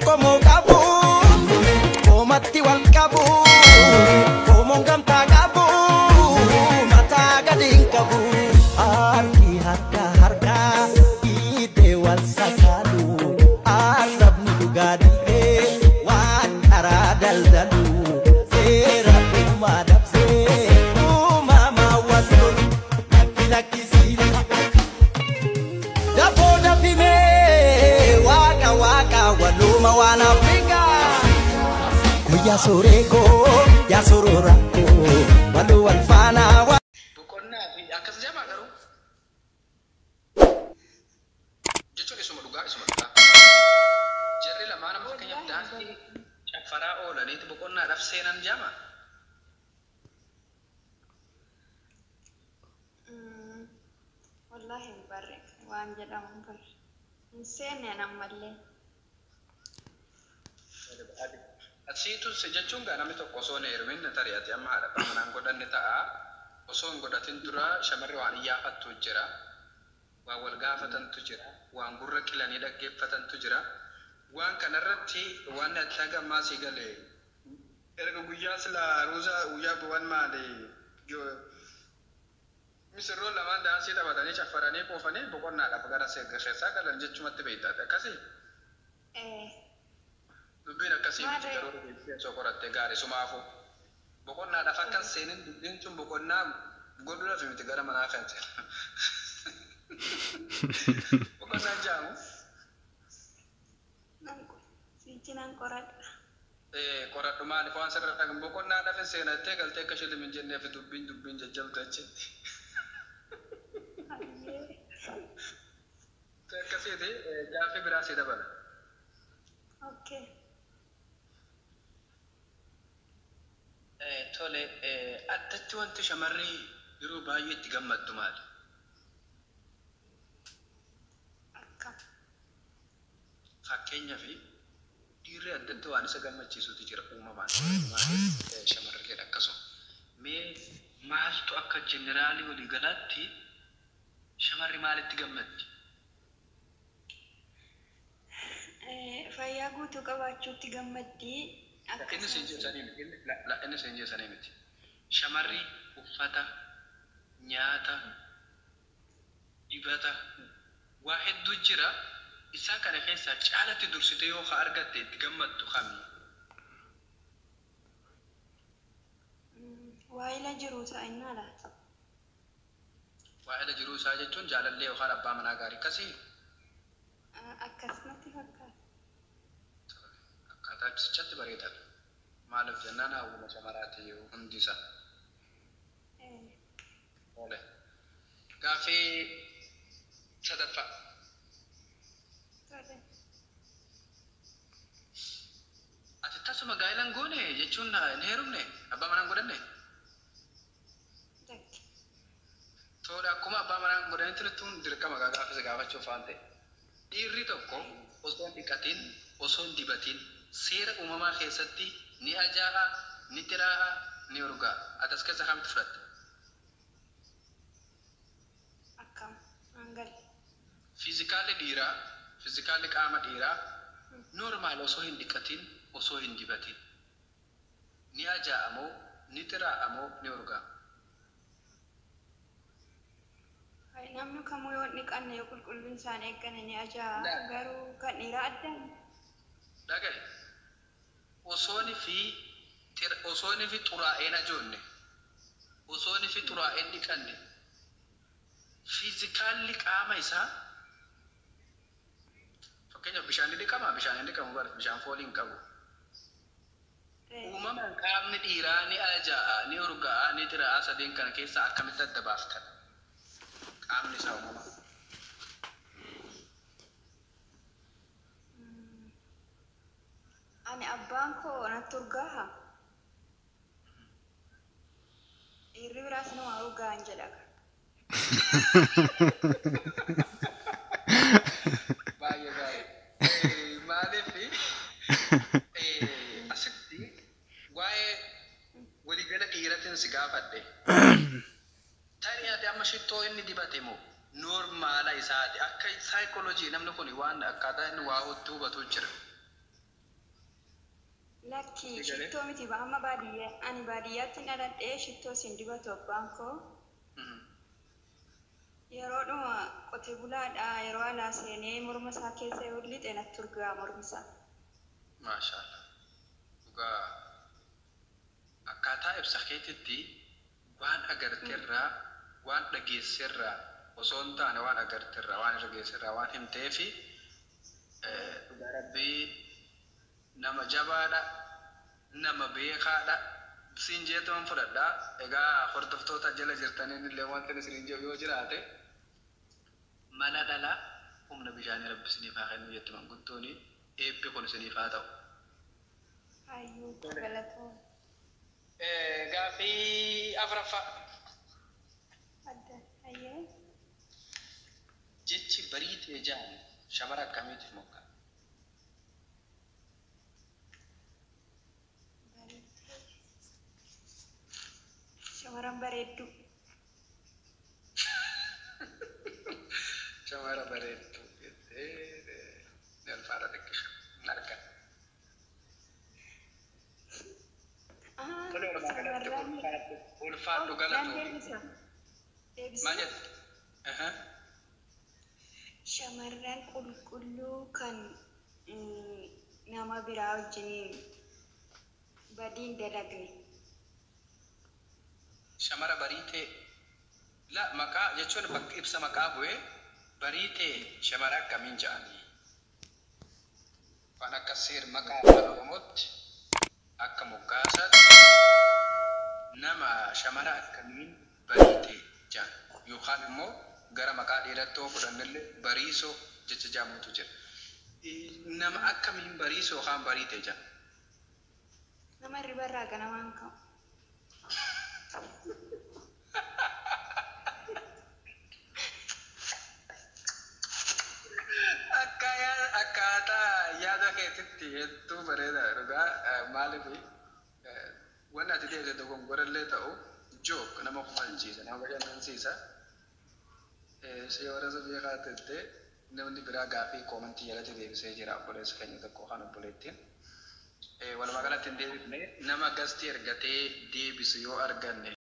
como cabo, como atiwal cabo, como gamta cabo, mata gading cabo, arki harka harka, ide wal sakalu, arab nugadi, wan aradal dalu, sera umadab se, mama wasul, laki laki sila. Dapo dapime, waka waka, waluma wana Afrika. Kuya soreko, ya sororako, walu walfana wa. Bukannya, akas jama garu. Jujur isu maduga. Jadi lah mana makanya dasi, farao lah itu bukannya rafsenan jama. Wallahi mubarak, wanjada mubarak. Insane ya namalle. Asitu sejujurnya nggak namanya tuh kosong Erwin nanti ya tiap hari pamanang godan neta kosong godatin dura shamari wan iya fatu jira wawal gafatan tujira wan burra kilani da gefatan tujira wan kanarratti wan ataga masih gale erga guyas la roza uya buwan ma de yo misro laman da sita badani chafarani pofane bokonna da bagara se gashesa galan jechumatti beita kasi Dubbina kasih bicara orang itu sokorat tegari sumafu. Bokonna ada fakkan senin dubbin cuma bokonna godula film tegara mana kan sih. Bokonna jamu. Nangko, si cinan korat. Korat rumah ni kawan serta kan bokonna ada film senin tegal tegal sudah menjadi film dubbin jajam taci. Kasih deh, jafe berasi dah bala. Okay. Tole addatti wanti shamarri yeroo baay'ee itti gammaddu maali? Akkam. Fakkeenyaaf dhiirri addatti waan isa gammachiisutu jira uumamaan shamarreen akkasuma. Mee maaltu akka jeneraalii walii galaatti shamarri maalitti gammaddi? Fayyaa guutuu qabaachuutti gammaddi. Inni seenjee sanii miti. Shamarri uffata, nyaata, dibata, waa hedduu jira. Isaan kana keessaa caalatti dursite yoo argatte itti gammaddu kami? Waa'ila jiruu isaa innaa laata? Waa'ila jiruu isaa jechuun jaalallee yookaan abbaa manaa gaarii akkasii? Akkasumatti fakkaata. Akkaataa ibsichatti bareedan. Maaliif jennaan hawwuma shamaraati hundi isaa. Oole. Gaaffii sadaffaa. Ati tasuma gaa'ilan goone jechuun hin heerumne abbaa manaan godhanne? Tole akkuma abbaa manaan godhanitti nutti dirqama gaafisa gaafachuuf waan ta'e. Dhiirri tokko osoo hin dhiqatiin, osoo hin dibatiin seera uumamaa keessatti ni ajaa'a, ni tiraa'a, ni urgaa. Atas keessa kamitti fudhatte? Akkam hangal. Fiizikaalli dhiiraa, fiizikaalli qaama dhiiraa normaal osoo hin dhiqatiin, osoo hin dibatiin ni ajaa'amoo, ni tiraa'a, ni urgaa. Namni kamuu yoo dhiqanne yoo qulqulluun isaan eeggane ni ajaa'a. Garuu kan dhiiraa addaan. Dhagaye. Osooni fi xuraa'een ajoonne, osooni fi xuraa'een dhiqanne, fiizikaalli qaama isaa fakkeenyaaf bishaan ni dhiqama, bishaan hin dhiqamu bara bishaan foolii hin qabu. Uumamaan qaamni dhiiraa ni ajaa'a, ni urgaa'a, ni tiraa'a sadeen kana keessaa akkamitti adda baaftan? Qaamni isaa uumamaa. Ani abbaan koo natti urgaaha. Dhiirri biraas nama urgaa'an jedhaka. Baay'ee baay'ee. Maaliif asitti waa'ee waliigala dhiiratiin si gaafadhe. Tarii ati amma shittoo inni dibate moo normaala isaati akka saayikooloojii namni kun waan akkaataa inni waa hubatu jira. Lakki shittoo miti ba amma baadiyyaa ani baadiyyaatti dhaladhee shittoo sin dibatu abbaan koo yeroodhuma qotee bulaadha yeroo alaa seenee morma isaa keessa yoo lixe natti urgaa mormi isaa. Maashaallah. Dhugaa akkaataa ibsa keetitti waan agarteerraa waan dhageesseerraa osoo hin taane waan agarteerraa waan dhageesseerraa waan himteefi dhugaa rabbii nama jabaadha nama beekaadha siin jeetuman fudhadhaa egaa hordoftoota jala jirtaniin illee wanti isin yoo jiraate mana dhala humna bishaanii rabbi isiniif haa kennu jettu manguddooni eebbi kun isiniif haa ta'u. Hayyuu galatoo. Gaaffii afuraffaa. Adda hayyee. Jechi bareedee jaan shamara akkamiitiif mokka? Shamaran bareeddu. Shamara bareeddu. Nelfaadha xiqqisha. Nargan. Ulfaadhu galatu. Maal jedhu? Shamarran qulqulluu kan nama biraa wajjiniin badiin dalagne. Shamara bariitee la maqaa jechuun bakka ibsa maqaa bu'ee bariitee shamara akkamiin jedhanii waan akka seer maqaa afaan Oromootti akka moggaasaatti nama shamara akkamiin bariitee jedhan yookaan immoo gara maqaa dheeratti yoo fudhannillee bariisoo jecha jaamutu jira. Nama akkamiin bariisoo yookaan bariitee jedhan. Nama ribarraa ganamaan ka'u. Akkaataa yaada keetitti hedduu bareedaa dhugaa maaliif wanni ati deemte dogongorallee ta'u jook nama kufanchiisa nama bashannansiisa seera safii kaatette namni biraa gaaffii koomantii jalatti deebisee jira obboleessa keenya tokko kan obboleettiin walumaa galatti hin deebifne nama gastii ergatee deebisu yoo arganne